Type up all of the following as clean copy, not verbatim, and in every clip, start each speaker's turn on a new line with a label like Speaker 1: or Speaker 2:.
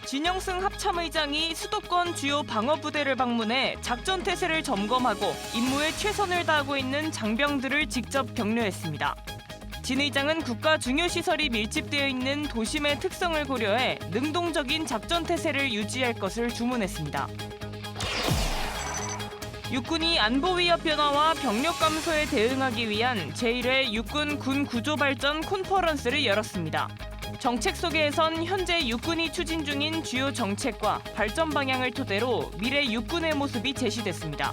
Speaker 1: 진영승 합참의장이 수도권 주요 방어부대를 방문해 작전 태세를 점검하고 임무에 최선을 다하고 있는 장병들을 직접 격려했습니다. 진 의장은 국가 중요시설이 밀집되어 있는 도심의 특성을 고려해 능동적인 작전 태세를 유지할 것을 주문했습니다. 육군이 안보 위협 변화와 병력 감소에 대응하기 위한 제1회 육군 군 구조 발전 콘퍼런스를 열었습니다. 정책 소개에선 현재 육군이 추진 중인 주요 정책과 발전 방향을 토대로 미래 육군의 모습이 제시됐습니다.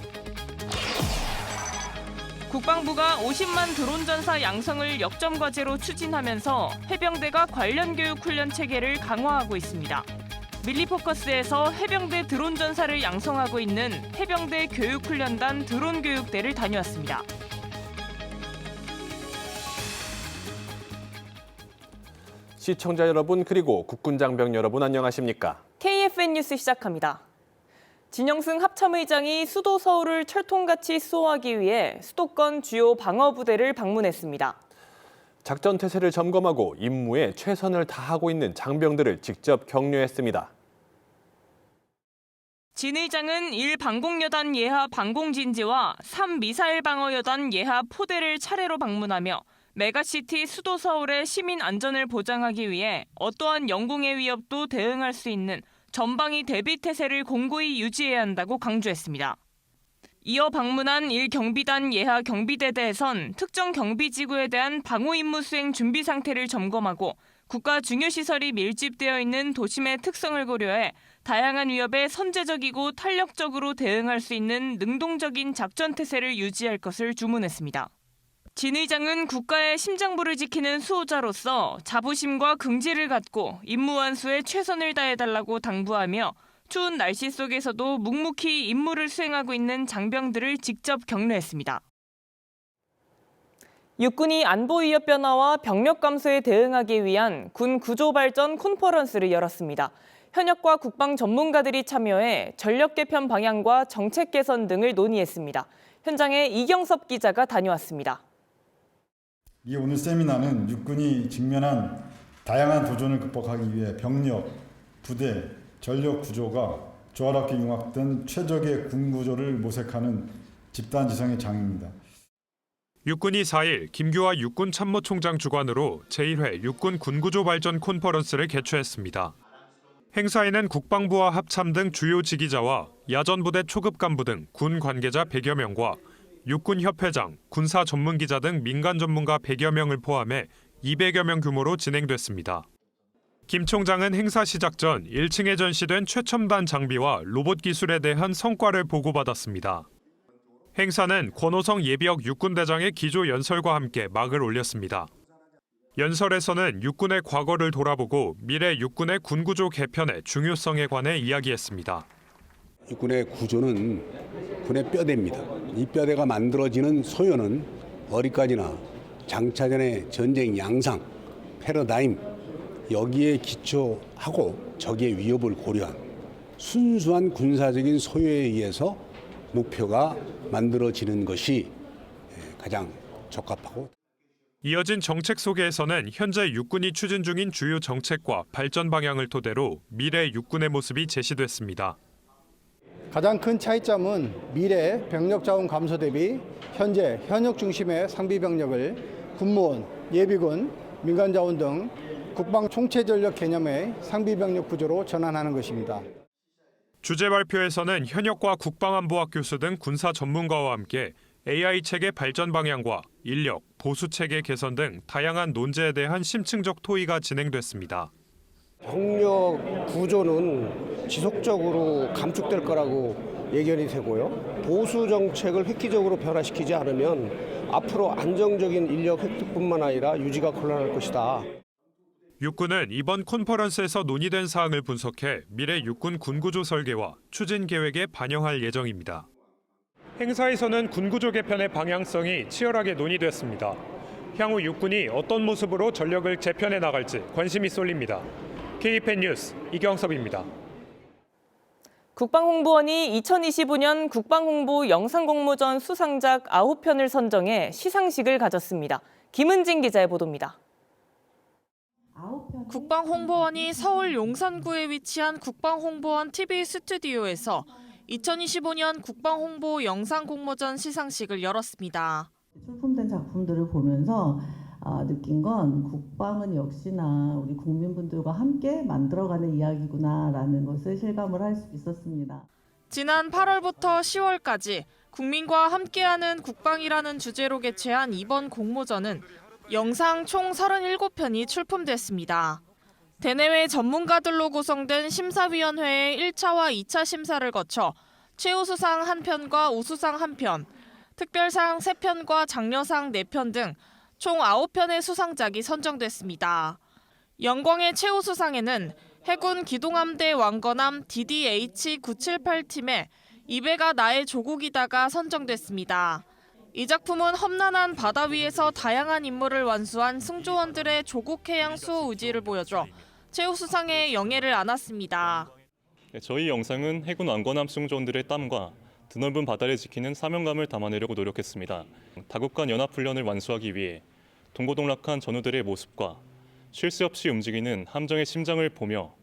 Speaker 1: 국방부가 50만 드론 전사 양성을 역점 과제로 추진하면서 해병대가 관련 교육 훈련 체계를 강화하고 있습니다. 밀리포커스에서 해병대 드론 전사를 양성하고 있는 해병대 교육훈련단 드론 교육대를 다녀왔습니다.
Speaker 2: 시청자 여러분 그리고 국군 장병 여러분 안녕하십니까?
Speaker 1: KFN 뉴스 시작합니다. 진영승 합참의장이 수도 서울을 철통같이 수호하기 위해 수도권 주요 방어부대를 방문했습니다.
Speaker 2: 작전 태세를 점검하고 임무에 최선을 다하고 있는 장병들을 직접 격려했습니다.
Speaker 1: 진 의장은 1방공여단 예하 방공진지와 3미사일 방어여단 예하 포대를 차례로 방문하며 메가시티 수도 서울의 시민 안전을 보장하기 위해 어떠한 영공의 위협도 대응할 수 있는 전방위 대비 태세를 공고히 유지해야 한다고 강조했습니다. 이어 방문한 1경비단 예하 경비대대에선 특정 경비지구에 대한 방호 임무 수행 준비 상태를 점검하고 국가 중요시설이 밀집되어 있는 도심의 특성을 고려해 다양한 위협에 선제적이고 탄력적으로 대응할 수 있는 능동적인 작전 태세를 유지할 것을 주문했습니다. 진 의장은 국가의 심장부를 지키는 수호자로서 자부심과 긍지를 갖고 임무 완수에 최선을 다해달라고 당부하며 추운 날씨 속에서도 묵묵히 임무를 수행하고 있는 장병들을 직접 격려했습니다. 육군이 안보 위협 변화와 병력 감소에 대응하기 위한 군 구조 발전 콘퍼런스를 열었습니다. 현역과 국방 전문가들이 참여해 전력 개편 방향과 정책 개선 등을 논의했습니다. 현장에 이경섭 기자가 다녀왔습니다.
Speaker 3: 이 오늘 세미나는 육군이 직면한 다양한 도전을 극복하기 위해 병력, 부대, 전력 구조가 조화롭게 융합된 최적의 군 구조를 모색하는 집단 지성의 장입니다.
Speaker 4: 육군이 4일 김규화 육군 참모총장 주관으로 제1회 육군 군구조 발전 콘퍼런스를 개최했습니다. 행사에는 국방부와 합참 등 주요 지기자와 야전부대 초급 간부 등 군 관계자 100여 명과 육군협회장, 군사 전문기자 등 민간 전문가 100여 명을 포함해 200여 명 규모로 진행됐습니다. 김 총장은 행사 시작 전 1층에 전시된 최첨단 장비와 로봇 기술에 대한 성과를 보고받았습니다. 행사는 권오성 예비역 육군대장의 기조 연설과 함께 막을 올렸습니다. 연설에서는 육군의 과거를 돌아보고 미래 육군의 군구조 개편의 중요성에 관해 이야기했습니다.
Speaker 5: 육군의 구조는 군의 뼈대입니다. 이 뼈대가 만들어지는 소요는 어디까지나 장차전의 전쟁 양상, 패러다임 여기에 기초하고 적의 위협을 고려한 순수한 군사적인 소요에 의해서 목표가 만들어지는 것이 가장 적합하고.
Speaker 4: 이어진 정책 소개에서는 현재 육군이 추진 중인 주요 정책과 발전 방향을 토대로 미래 육군의 모습이 제시됐습니다.
Speaker 6: 가장 큰 차이점은 미래 병력 자원 감소 대비 현재 현역 중심의 상비 병력을 군무원, 예비군, 민간 자원 등 국방 총체 전력 개념의 상비 병력 구조로 전환하는 것입니다.
Speaker 4: 주제 발표에서는 현역과 국방안보학 교수 등 군사 전문가와 함께 AI 체계 발전 방향과 인력, 보수 체계 개선 등 다양한 논제에 대한 심층적 토의가 진행됐습니다.
Speaker 7: 병력 구조는 지속적으로 감축될 거라고 예견이 되고요. 보수 정책을 획기적으로 변화시키지 않으면 앞으로 안정적인 인력 획득뿐만 아니라 유지가 곤란할 것이다.
Speaker 4: 육군은 이번 콘퍼런스에서 논의된 사항을 분석해 미래 육군 군구조 설계와 추진 계획에 반영할 예정입니다. 행사에서는 군구조 개편의 방향성이 치열하게 논의됐습니다. 향후 육군이 어떤 모습으로 전력을 재편해 나갈지 관심이 쏠립니다. KFN 뉴스 이경섭입니다.
Speaker 1: 국방홍보원이 2025년 국방홍보 영상공모전 수상작 9편을 선정해 시상식을 가졌습니다. 김은진 기자의 보도입니다. 국방홍보원이 서울 용산구에 위치한 국방홍보원 TV 스튜디오에서 2025년 국방홍보 영상공모전 시상식을 열었습니다.
Speaker 8: 출품된 작품들을 보면서 느낀 건 국방은 역시나 우리 국민분들과 함께 만들어가는 이야기구나라는 것을 실감을 할 수 있었습니다.
Speaker 1: 지난 8월부터 10월까지 국민과 함께하는 국방이라는 주제로 개최한 이번 공모전은 영상 총 37편이 출품됐습니다. 대내외 전문가들로 구성된 심사위원회의 1차와 2차 심사를 거쳐 최우수상 1편과 우수상 1편, 특별상 3편과 장려상 4편 등 총 9편의 수상작이 선정됐습니다. 영광의 최우수상에는 해군 기동함대 왕건함 DDH-978팀의 이배가 나의 조국이다가 선정됐습니다. 이 작품은 험난한 바다 위에서 다양한 임무를 완수한 승조원들의 조국 해양 수호 의지를 보여줘 최우수상의 영예를 안았습니다.
Speaker 9: 저희 영상은 해군 왕건함 승조원들의 땀과 드넓은 바다를 지키는 사명감을 담아내려고 노력했습니다. 다국 간 연합훈련을 완수하기 위해 동고동락한 전우들의 모습과 쉴 새 없이 움직이는 함정의 심장을 보며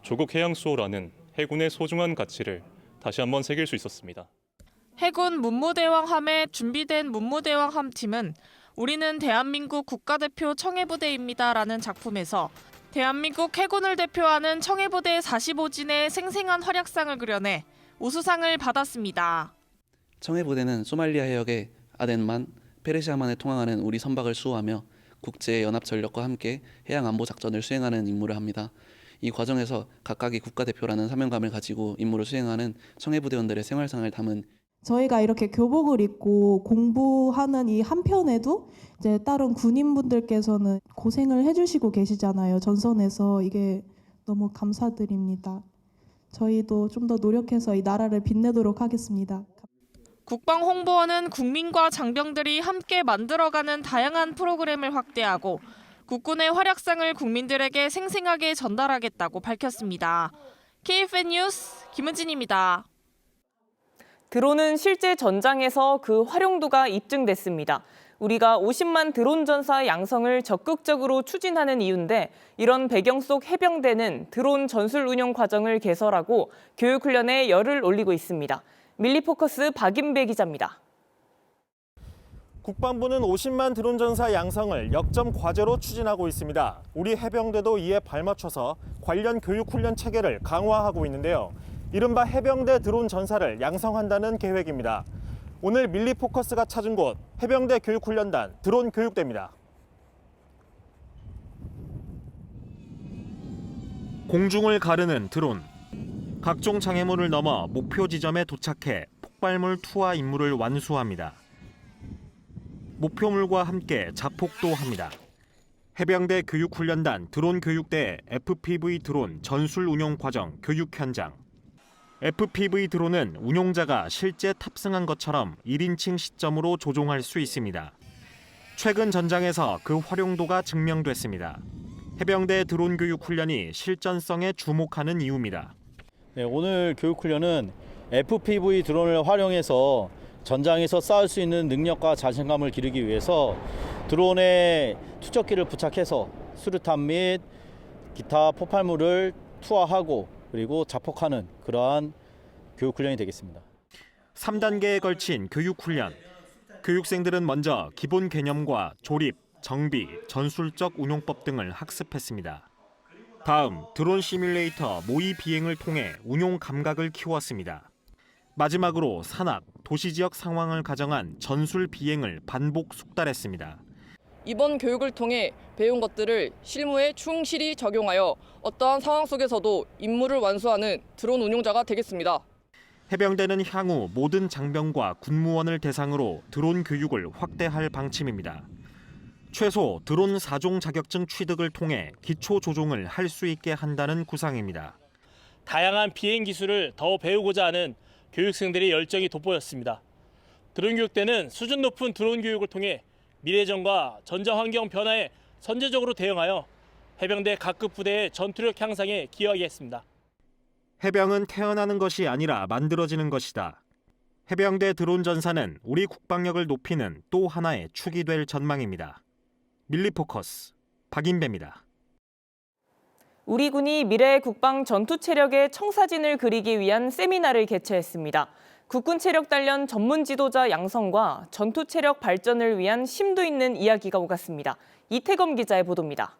Speaker 9: 조국 해양 수호라는 해군의 소중한 가치를 다시 한번 새길 수 있었습니다.
Speaker 1: 해군 문무대왕함에 준비된 문무대왕함 팀은 우리는 대한민국 국가대표 청해부대입니다라는 작품에서 대한민국 해군을 대표하는 청해부대 45진의 생생한 활약상을 그려내 우수상을 받았습니다.
Speaker 10: 청해부대는 소말리아 해역의 아덴만, 페르시아만을 통항하는 우리 선박을 수호하며 국제연합전력과 함께 해양안보작전을 수행하는 임무를 합니다. 이 과정에서 각각의 국가대표라는 사명감을 가지고 임무를 수행하는 청해부대원들의 생활상을 담은
Speaker 11: 저희가 이렇게 교복을 입고 공부하는 이 한편에도 이제 다른 군인분들께서는 고생을 해주시고 계시잖아요. 전선에서. 이게 너무 감사드립니다. 저희도 좀 더 노력해서 이 나라를 빛내도록 하겠습니다.
Speaker 1: 국방홍보원은 국민과 장병들이 함께 만들어가는 다양한 프로그램을 확대하고 국군의 활약상을 국민들에게 생생하게 전달하겠다고 밝혔습니다. KFN 뉴스 김은진입니다.
Speaker 12: 드론은 실제 전장에서 그 활용도가 입증됐습니다. 우리가 50만 드론 전사 양성을 적극적으로 추진하는 이유인데 이런 배경 속 해병대는 드론 전술 운용 과정을 개설하고 교육훈련에 열을 올리고 있습니다. 밀리포커스 박인배 기자입니다.
Speaker 13: 국방부는 50만 드론 전사 양성을 역점 과제로 추진하고 있습니다. 우리 해병대도 이에 발맞춰서 관련 교육훈련 체계를 강화하고 있는데요. 이른바 해병대 드론 전사를 양성한다는 계획입니다. 오늘 밀리포커스가 찾은 곳 해병대 교육훈련단 드론 교육대입니다. 공중을 가르는 드론. 각종 장애물을 넘어 목표 지점에 도착해 폭발물 투하 임무를 완수합니다. 목표물과 함께 자폭도 합니다. 해병대 교육훈련단 드론 교육대 FPV 드론 전술 운용 과정 교육 현장. FPV 드론은 운용자가 실제 탑승한 것처럼 1인칭 시점으로 조종할 수 있습니다. 최근 전장에서 그 활용도가 증명됐습니다. 해병대 드론 교육 훈련이 실전성에 주목하는 이유입니다.
Speaker 14: 네, 오늘 교육훈련은 FPV 드론을 활용해서 전장에서 쌓을 수 있는 능력과 자신감을 기르기 위해서 드론에 투척기를 부착해서 수류탄 및 기타 폭발물을 투하하고 그리고 자폭하는 그러한 교육훈련이 되겠습니다.
Speaker 13: 3단계에 걸친 교육훈련. 교육생들은 먼저 기본 개념과 조립, 정비, 전술적 운용법 등을 학습했습니다. 다음 드론 시뮬레이터 모의 비행을 통해 운용 감각을 키웠습니다. 마지막으로 산악, 도시지역 상황을 가정한 전술 비행을 반복 숙달했습니다.
Speaker 15: 이번 교육을 통해 배운 것들을 실무에 충실히 적용하여 어떠한 상황 속에서도 임무를 완수하는 드론 운용자가 되겠습니다.
Speaker 13: 해병대는 향후 모든 장병과 군무원을 대상으로 드론 교육을 확대할 방침입니다. 최소 드론 4종 자격증 취득을 통해 기초 조종을 할 수 있게 한다는 구상입니다.
Speaker 16: 다양한 비행 기술을 더 배우고자 하는 교육생들의 열정이 돋보였습니다. 드론 교육대는 수준 높은 드론 교육을 통해 미래전과 전장 환경 변화에 선제적으로 대응하여 해병대 각급 부대의 전투력 향상에 기여하겠습니다.
Speaker 13: 해병은 태어나는 것이 아니라 만들어지는 것이다. 해병대 드론 전사는 우리 국방력을 높이는 또 하나의 축이 될 전망입니다. 밀리포커스 박인배입니다.
Speaker 12: 우리 군이 미래 국방 전투 체력의 청사진을 그리기 위한 세미나를 개최했습니다. 국군 체력 단련 전문 지도자 양성과 전투 체력 발전을 위한 심도 있는 이야기가 오갔습니다. 이태검 기자의 보도입니다.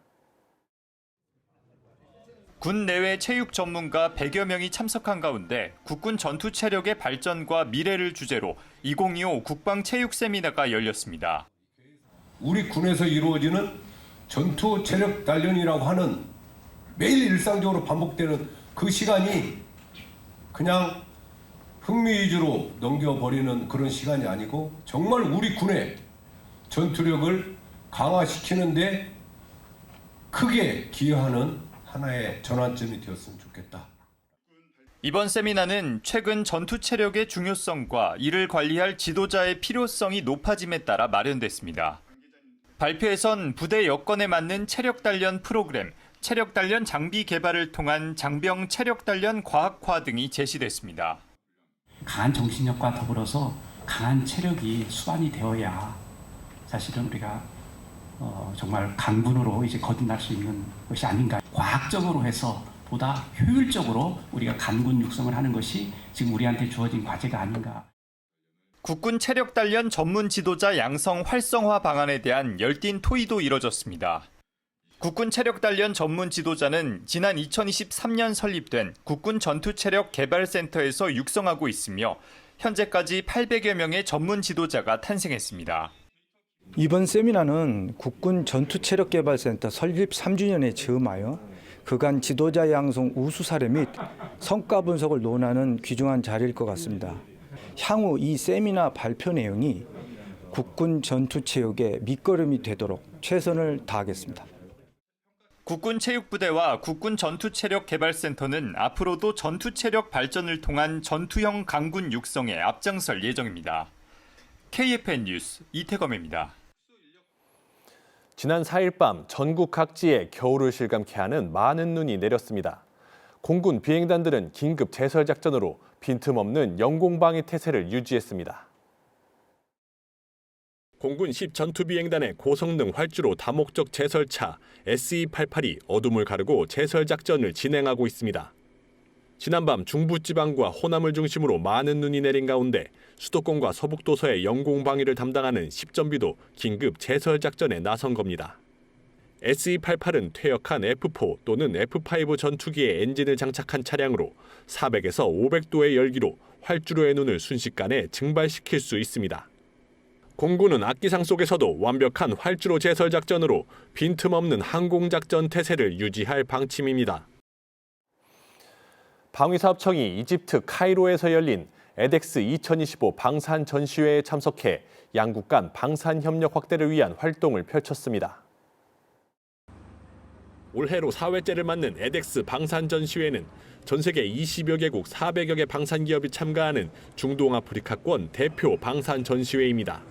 Speaker 17: 군 내외 체육 전문가 100여 명이 참석한 가운데 국군 전투 체력의 발전과 미래를 주제로 2025 국방 체육 세미나가 열렸습니다.
Speaker 18: 우리 군에서 이루어지는 전투 체력 단련이라고 하는 매일 일상적으로 반복되는 그 시간이 그냥 흥미 위주로 넘겨버리는 그런 시간이 아니고 정말 우리 군의 전투력을 강화시키는 데 크게 기여하는 하나의 전환점이 되었으면 좋겠다.
Speaker 17: 이번 세미나는 최근 전투 체력의 중요성과 이를 관리할 지도자의 필요성이 높아짐에 따라 마련됐습니다. 발표에선 부대 여건에 맞는 체력 단련 프로그램, 체력 단련 장비 개발을 통한 장병 체력 단련 과학화 등이 제시됐습니다.
Speaker 19: 강한 정신력과 더불어서 강한 체력이 수반이 되어야 사실은 우리가 정말 강군으로 이제 거듭날 수 있는 것이 아닌가. 과학적으로 해서 보다 효율적으로 우리가 강군 육성을 하는 것이 지금 우리한테 주어진 과제가 아닌가.
Speaker 17: 국군 체력 단련 전문 지도자 양성 활성화 방안에 대한 열띤 토의도 이뤄졌습니다. 국군 체력 단련 전문 지도자는 지난 2023년 설립된 국군 전투 체력 개발센터에서 육성하고 있으며 현재까지 800여 명의 전문 지도자가 탄생했습니다.
Speaker 20: 이번 세미나는 국군 전투체력개발센터 설립 3주년에 즈음하여 그간 지도자 양성 우수 사례 및 성과 분석을 논하는 귀중한 자리일 것 같습니다. 향후 이 세미나 발표 내용이 국군 전투체육의 밑거름이 되도록 최선을 다하겠습니다.
Speaker 17: 국군 체육부대와 국군 전투체력 개발센터는 앞으로도 전투체력 발전을 통한 전투형 강군 육성에 앞장설 예정입니다. KFN 뉴스 이태검입니다.
Speaker 2: 지난 4일 밤 전국 각지에 겨울을 실감케 하는 많은 눈이 내렸습니다. 공군 비행단들은 긴급 제설 작전으로 빈틈없는 영공방위 태세를 유지했습니다. 공군 10전투비행단의 고성능 활주로 다목적 제설차 SE-88이 어둠을 가르고 제설 작전을 진행하고 있습니다. 지난밤 중부지방과 호남을 중심으로 많은 눈이 내린 가운데 수도권과 서북도서의 영공방위를 담당하는 10전비도 긴급 제설 작전에 나선 겁니다. SE-88은 퇴역한 F4 또는 F5 전투기의 엔진을 장착한 차량으로 400에서 500도의 열기로 활주로의 눈을 순식간에 증발시킬 수 있습니다. 공군은 악기상 속에서도 완벽한 활주로 제설 작전으로 빈틈없는 항공작전 태세를 유지할 방침입니다. 방위사업청이 이집트 카이로에서 열린 에덱스 2025 방산 전시회에 참석해 양국 간 방산 협력 확대를 위한 활동을 펼쳤습니다. 올해로 4회째를 맞는 에덱스 방산 전시회는 전 세계 20여 개국 400여 개 방산 기업이 참가하는 중동아프리카권 대표 방산 전시회입니다.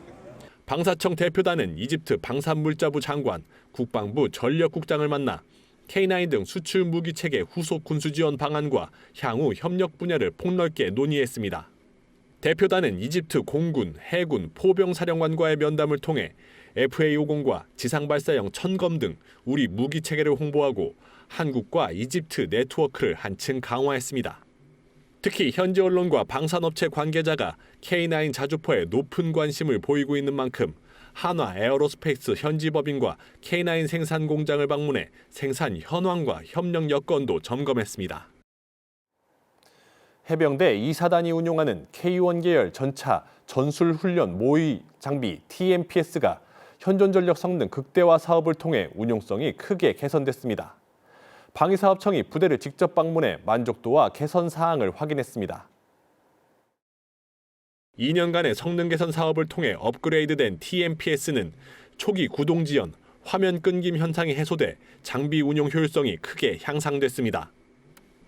Speaker 2: 방사청 대표단은 이집트 방산물자부 장관, 국방부 전력국장을 만나 K9 등 수출 무기 체계 후속 군수 지원 방안과 향후 협력 분야를 폭넓게 논의했습니다. 대표단은 이집트 공군, 해군, 포병사령관과의 면담을 통해 FA-50과 지상발사형 천검 등 우리 무기 체계를 홍보하고 한국과 이집트 네트워크를 한층 강화했습니다. 특히 현지 언론과 방산업체 관계자가 K9 자주포에 높은 관심을 보이고 있는 만큼 한화 에어로스페이스 현지 법인과 K9 생산 공장을 방문해 생산 현황과 협력 여건도 점검했습니다. 해병대 2사단이 운용하는 K1 계열 전차 전술훈련 모의 장비 TMPS가 현존전력 성능 극대화 사업을 통해 운용성이 크게 개선됐습니다. 방위사업청이 부대를 직접 방문해 만족도와 개선 사항을 확인했습니다. 2년간의 성능 개선 사업을 통해 업그레이드된 TMPS는 초기 구동 지연, 화면 끊김 현상이 해소돼 장비 운용 효율성이 크게 향상됐습니다.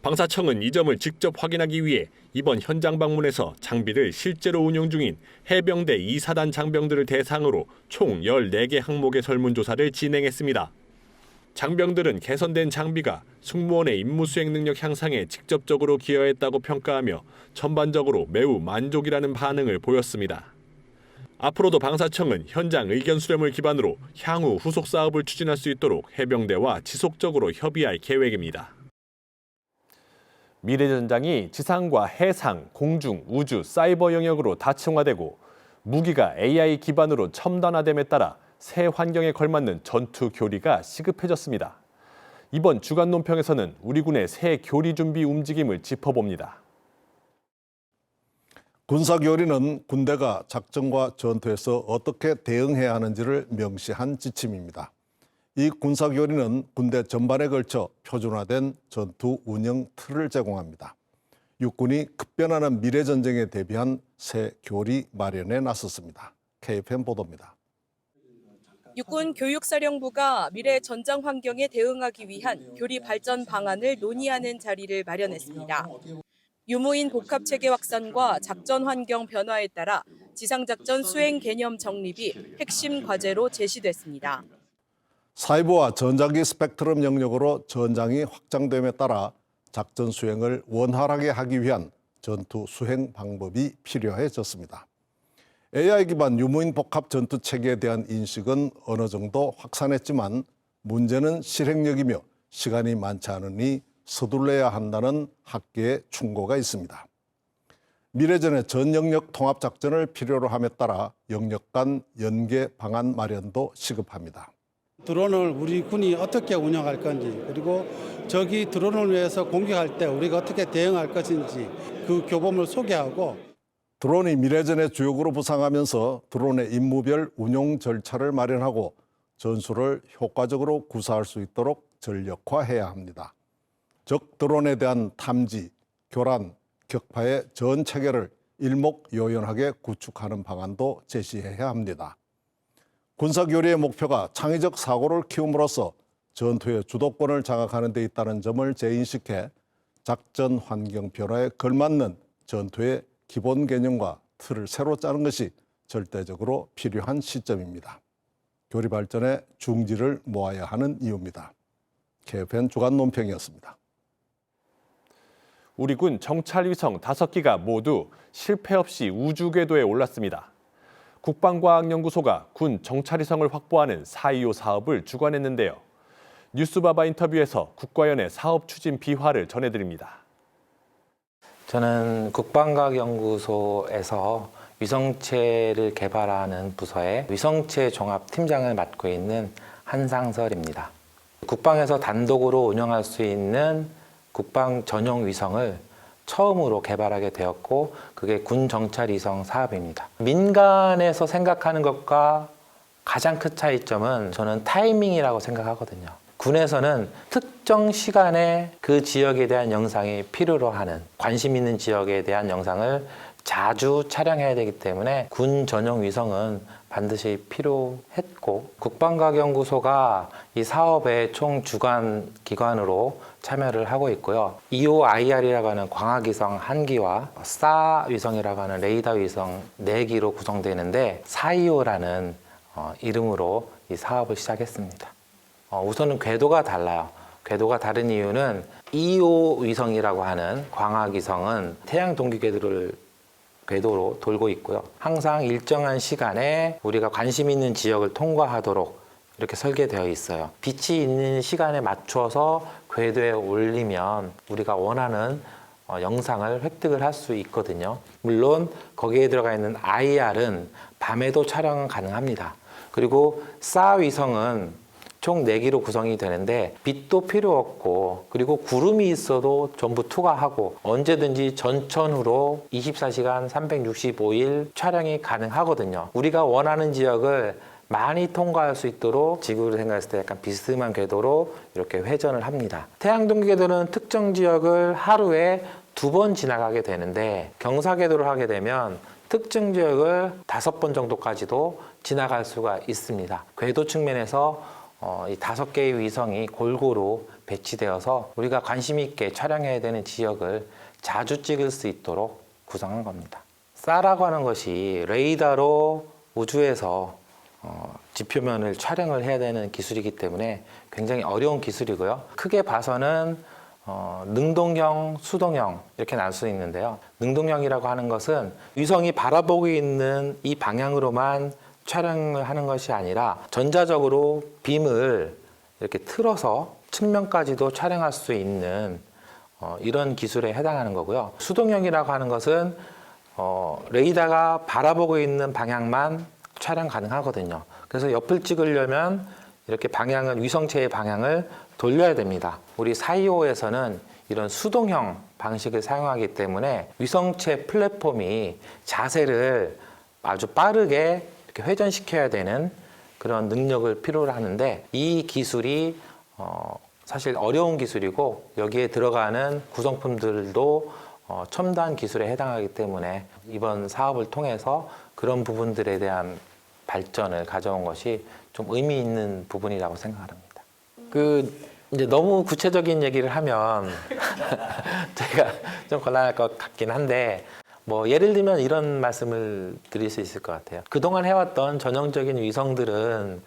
Speaker 2: 방사청은 이 점을 직접 확인하기 위해 이번 현장 방문에서 장비를 실제로 운용 중인 해병대 2사단 장병들을 대상으로 총 14개 항목의 설문조사를 진행했습니다. 장병들은 개선된 장비가 승무원의 임무 수행 능력 향상에 직접적으로 기여했다고 평가하며 전반적으로 매우 만족이라는 반응을 보였습니다. 앞으로도 방사청은 현장 의견 수렴을 기반으로 향후 후속 사업을 추진할 수 있도록 해병대와 지속적으로 협의할 계획입니다. 미래전장이 지상과 해상, 공중, 우주, 사이버 영역으로 다층화되고 무기가 AI 기반으로 첨단화됨에 따라 새 환경에 걸맞는 전투 교리가 시급해졌습니다. 이번 주간 논평에서는 우리 군의 새 교리 준비 움직임을 짚어봅니다.
Speaker 21: 군사교리는 군대가 작전과 전투에서 어떻게 대응해야 하는지를 명시한 지침입니다. 이 군사교리는 군대 전반에 걸쳐 표준화된 전투 운영 틀을 제공합니다. 육군이 급변하는 미래전쟁에 대비한 새 교리 마련에 나섰습니다. KFN 보도입니다.
Speaker 22: 육군 교육사령부가 미래 전장 환경에 대응하기 위한 교리 발전 방안을 논의하는 자리를 마련했습니다. 유무인 복합체계 확산과 작전 환경 변화에 따라 지상작전 수행 개념 정립이 핵심 과제로 제시됐습니다.
Speaker 21: 사이버와 전장기 스펙트럼 영역으로 전장이 확장됨에 따라 작전 수행을 원활하게 하기 위한 전투 수행 방법이 필요해졌습니다. AI 기반 유무인 복합 전투 체계에 대한 인식은 어느 정도 확산했지만 문제는 실행력이며 시간이 많지 않으니 서둘러야 한다는 학계의 충고가 있습니다. 미래전의 전 영역 통합 작전을 필요로 함에 따라 영역 간 연계 방안 마련도 시급합니다.
Speaker 23: 드론을 우리 군이 어떻게 운영할 건지, 그리고 적이 드론을 위해서 공격할 때 우리가 어떻게 대응할 것인지 그 교범을 소개하고,
Speaker 21: 드론이 미래전의 주역으로 부상하면서 드론의 임무별 운용 절차를 마련하고 전술을 효과적으로 구사할 수 있도록 전력화해야 합니다. 적 드론에 대한 탐지, 교란, 격파의 전 체계를 일목요연하게 구축하는 방안도 제시해야 합니다. 군사교리의 목표가 창의적 사고를 키움으로써 전투의 주도권을 장악하는 데 있다는 점을 재인식해 작전 환경 변화에 걸맞는 전투의 기본 개념과 틀을 새로 짜는 것이 절대적으로 필요한 시점입니다. 교리 발전에 중지를 모아야 하는 이유입니다. KFN 주간 논평이었습니다.
Speaker 2: 우리 군 정찰위성 5기가 모두 실패 없이 우주궤도에 올랐습니다. 국방과학연구소가 군 정찰위성을 확보하는 4.25 사업을 주관했는데요. 뉴스바바 인터뷰에서 국과연의 사업 추진 비화를 전해드립니다.
Speaker 24: 저는 국방과학연구소에서 위성체를 개발하는 부서의 위성체 종합팀장을 맡고 있는 한상설입니다. 국방에서 단독으로 운영할 수 있는 국방 전용 위성을 처음으로 개발하게 되었고, 그게 군 정찰 위성 사업입니다. 민간에서 생각하는 것과 가장 큰 차이점은 저는 타이밍이라고 생각하거든요. 군에서는 특정 시간에 그 지역에 대한 영상이 필요로 하는, 관심 있는 지역에 대한 영상을 자주 촬영해야 되기 때문에 군 전용 위성은 반드시 필요했고, 국방과학연구소가 이 사업의 총 주관 기관으로 참여를 하고 있고요. EOIR이라고 하는 광학위성 1기와 SAR 위성이라고 하는 레이더 위성 4기로 구성되는데 425라는 이름으로 이 사업을 시작했습니다. 우선은 궤도가 달라요. 궤도가 다른 이유는 EO 위성이라고 하는 광학위성은 태양 동기 궤도로 돌고 있고요. 항상 일정한 시간에 우리가 관심 있는 지역을 통과하도록 이렇게 설계되어 있어요. 빛이 있는 시간에 맞춰서 궤도에 올리면 우리가 원하는 영상을 획득을 할 수 있거든요. 물론 거기에 들어가 있는 IR은 밤에도 촬영은 가능합니다. 그리고 SAR 위성은 총 4기로 구성이 되는데 빛도 필요 없고, 그리고 구름이 있어도 전부 투과하고 언제든지 전천후로 24시간 365일 촬영이 가능하거든요. 우리가 원하는 지역을 많이 통과할 수 있도록 지구를 생각했을 때 약간 비스듬한 궤도로 이렇게 회전을 합니다. 태양동기 궤도는 특정 지역을 하루에 2번 지나가게 되는데, 경사궤도를 하게 되면 특정 지역을 5번 정도까지도 지나갈 수가 있습니다. 궤도 측면에서 이 5개의 위성이 골고루 배치되어서 우리가 관심 있게 촬영해야 되는 지역을 자주 찍을 수 있도록 구성한 겁니다. SAR라고 하는 것이 레이더로 우주에서 지표면을 촬영을 해야 되는 기술이기 때문에 굉장히 어려운 기술이고요. 크게 봐서는 능동형, 수동형 이렇게 나눌 수 있는데요. 능동형이라고 하는 것은 위성이 바라보고 있는 이 방향으로만 촬영을 하는 것이 아니라 전자적으로 빔을 이렇게 틀어서 측면까지도 촬영할 수 있는 이런 기술에 해당하는 거고요. 수동형이라고 하는 것은 레이더가 바라보고 있는 방향만 촬영 가능하거든요. 그래서 옆을 찍으려면 이렇게 방향을, 위성체의 방향을 돌려야 됩니다. 우리 425에서는 이런 수동형 방식을 사용하기 때문에 위성체 플랫폼이 자세를 아주 빠르게 이렇게 회전시켜야 되는 그런 능력을 필요로 하는데, 이 기술이 사실 어려운 기술이고 여기에 들어가는 구성품들도 첨단 기술에 해당하기 때문에 이번 사업을 통해서 그런 부분들에 대한 발전을 가져온 것이 좀 의미 있는 부분이라고 생각합니다. 이제 너무 구체적인 얘기를 하면 제가 좀 곤란할 것 같긴 한데, 예를 들면 이런 말씀을 드릴 수 있을 것 같아요. 그동안 해왔던 전형적인 위성들은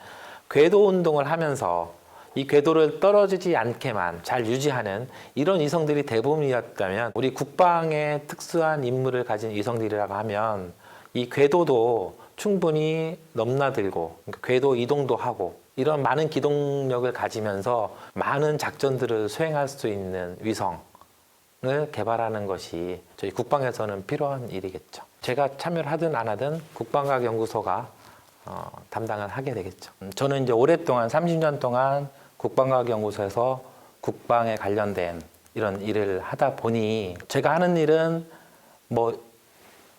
Speaker 24: 궤도 운동을 하면서 이 궤도를 떨어지지 않게만 잘 유지하는 이런 위성들이 대부분이었다면, 우리 국방에 특수한 임무를 가진 위성들이라고 하면 이 궤도도 충분히 넘나들고 궤도 이동도 하고 이런 많은 기동력을 가지면서 많은 작전들을 수행할 수 있는 위성을 개발하는 것이 저희 국방에서는 필요한 일이겠죠. 제가 참여를 하든 안 하든 국방과학연구소가 담당을 하게 되겠죠. 저는 이제 오랫동안 30년 동안 국방과학연구소에서 국방에 관련된 이런 일을 하다 보니, 제가 하는 일은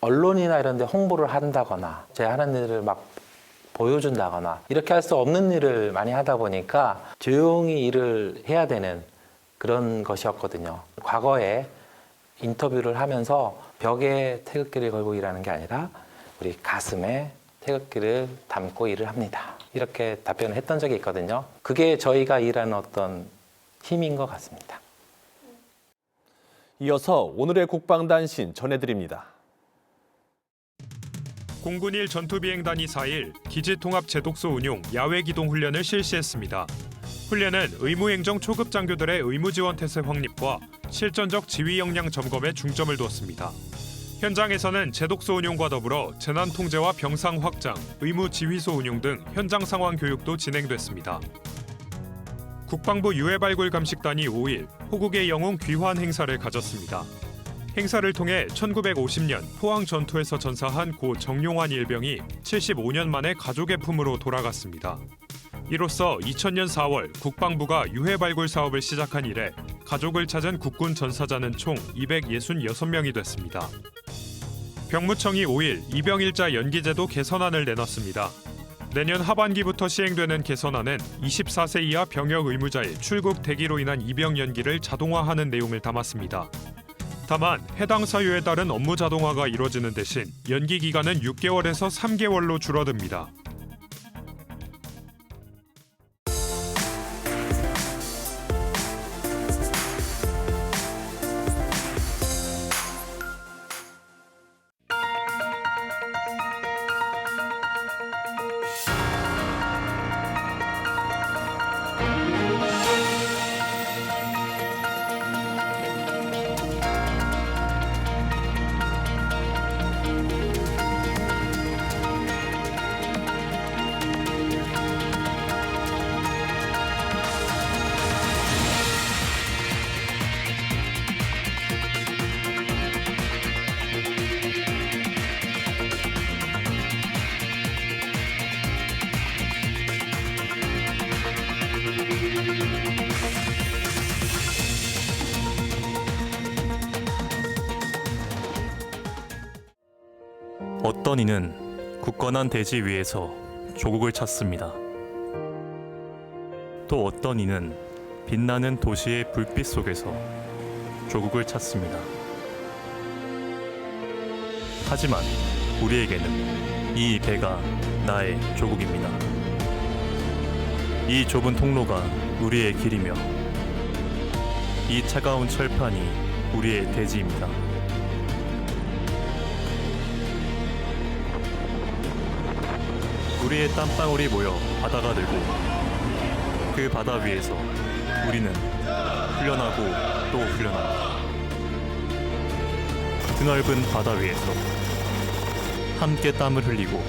Speaker 24: 언론이나 이런 데 홍보를 한다거나 제가 하는 일을 막 보여준다거나 이렇게 할 수 없는 일을 많이 하다 보니까 조용히 일을 해야 되는 그런 것이었거든요. 과거에 인터뷰를 하면서 벽에 태극기를 걸고 일하는 게 아니라 우리 가슴에 태극기를 담고 일을 합니다. 이렇게 답변을 했던 적이 있거든요. 그게 저희가 일하는 어떤 힘인 것 같습니다.
Speaker 2: 이어서 오늘의 국방단신 전해드립니다.
Speaker 4: 공군일 전투비행단이 4일 기지통합제독소 운용 야외기동 훈련을 실시했습니다. 훈련은 의무행정 초급 장교들의 의무지원태세 확립과 실전적 지휘 역량 점검에 중점을 두었습니다. 현장에서는 제독소 운용과 더불어 재난통제와 병상 확장, 의무지휘소 운용 등 현장 상황 교육도 진행됐습니다. 국방부 유해발굴감식단이 5일 호국의 영웅 귀환 행사를 가졌습니다. 행사를 통해 1950년 포항 전투에서 전사한 고 정용환 일병이 75년 만에 가족의 품으로 돌아갔습니다. 이로써 2000년 4월 국방부가 유해발굴 사업을 시작한 이래 가족을 찾은 국군 전사자는 총 266명이 됐습니다. 병무청이 5일 입영일자 연기제도 개선안을 내놨습니다. 내년 하반기부터 시행되는 개선안은 24세 이하 병역 의무자의 출국 대기로 인한 입영 연기를 자동화하는 내용을 담았습니다. 다만 해당 사유에 따른 업무 자동화가 이뤄지는 대신 연기 기간은 6개월에서 3개월로 줄어듭니다.
Speaker 9: 어떤 이는 굳건한 대지 위에서 조국을 찾습니다. 또 어떤 이는 빛나는 도시의 불빛 속에서 조국을 찾습니다. 하지만 우리에게는 이 배가 나의 조국입니다. 이 좁은 통로가 우리의 길이며 이 차가운 철판이 우리의 대지입니다. 우리의 땀방울이 모여 바다가 되고 그 바다 위에서 우리는 훈련하고 또 훈련합니다. 드넓은 바다 위에서 함께 땀을 흘리고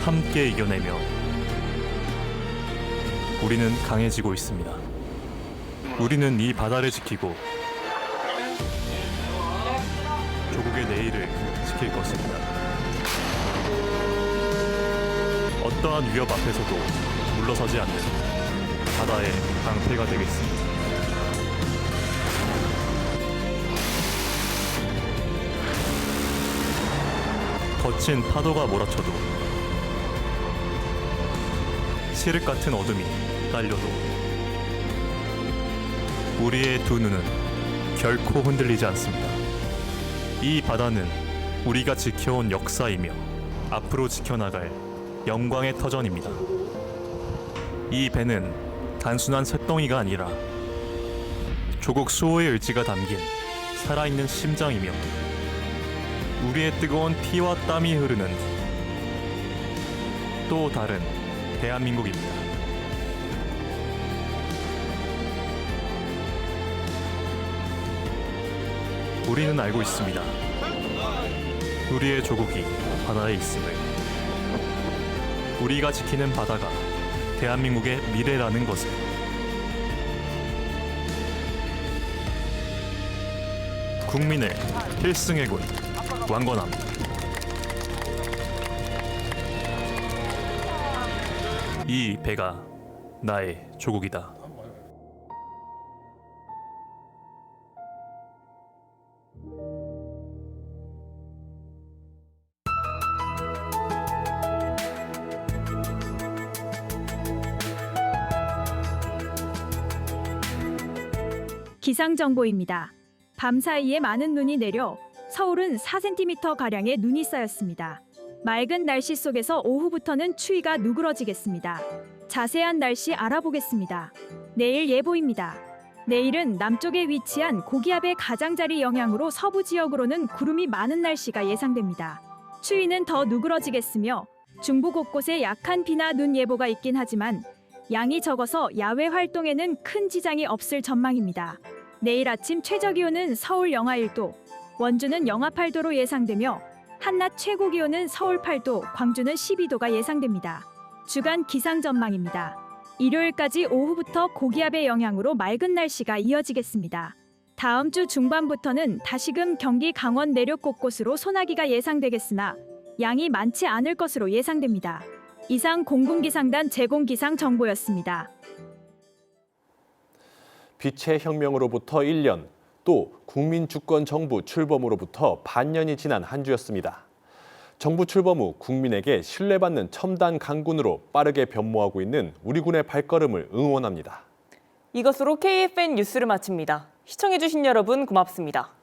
Speaker 9: 함께 이겨내며 우리는 강해지고 있습니다. 우리는 이 바다를 지키고 조국의 내일을 지킬 것입니다. 어떠한 위협 앞에서도 물러서지 않는 바다의 방패가 되겠습니다. 거친 파도가 몰아쳐도 칠흑 같은 어둠이 깔려도 우리의 두 눈은 결코 흔들리지 않습니다. 이 바다는 우리가 지켜온 역사이며 앞으로 지켜나갈 영광의 터전입니다. 이 배는 단순한 쇳덩이가 아니라 조국 수호의 의지가 담긴 살아있는 심장이며 우리의 뜨거운 피와 땀이 흐르는 또 다른 대한민국입니다. 우리는 알고 있습니다. 우리의 조국이 바다에 있음을. 우리가 지키는 바다가 대한민국의 미래라는 것을. 국민의 필승해군 왕건함. 이 배가 나의 조국이다.
Speaker 3: 기상정보입니다. 밤사이에 많은 눈이 내려 서울은 4cm가량의 눈이 쌓였습니다. 맑은 날씨 속에서 오후부터는 추위가 누그러지겠습니다. 자세한 날씨 알아보겠습니다. 내일 예보입니다. 내일은 남쪽에 위치한 고기압의 가장자리 영향으로 서부 지역으로는 구름이 많은 날씨가 예상됩니다. 추위는 더 누그러지겠으며 중부 곳곳에 약한 비나 눈 예보가 있긴 하지만 양이 적어서 야외 활동에는 큰 지장이 없을 전망입니다. 내일 아침 최저기온은 서울 영하 1도, 원주는 영하 8도로 예상되며 한낮 최고기온은 서울 8도, 광주는 12도가 예상됩니다. 주간 기상 전망입니다. 일요일까지 오후부터 고기압의 영향으로 맑은 날씨가 이어지겠습니다. 다음 주 중반부터는 다시금 경기 강원 내륙 곳곳으로 소나기가 예상되겠으나 양이 많지 않을 것으로 예상됩니다. 이상 공군기상단 제공기상 정보였습니다.
Speaker 2: 빛의 혁명으로부터 1년, 또 국민주권정부 출범으로부터 반년이 지난 한 주였습니다. 정부 출범 후 국민에게 신뢰받는 첨단 강군으로 빠르게 변모하고 있는 우리 군의 발걸음을 응원합니다.
Speaker 12: 이것으로 KFN 뉴스를 마칩니다. 시청해주신 여러분 고맙습니다.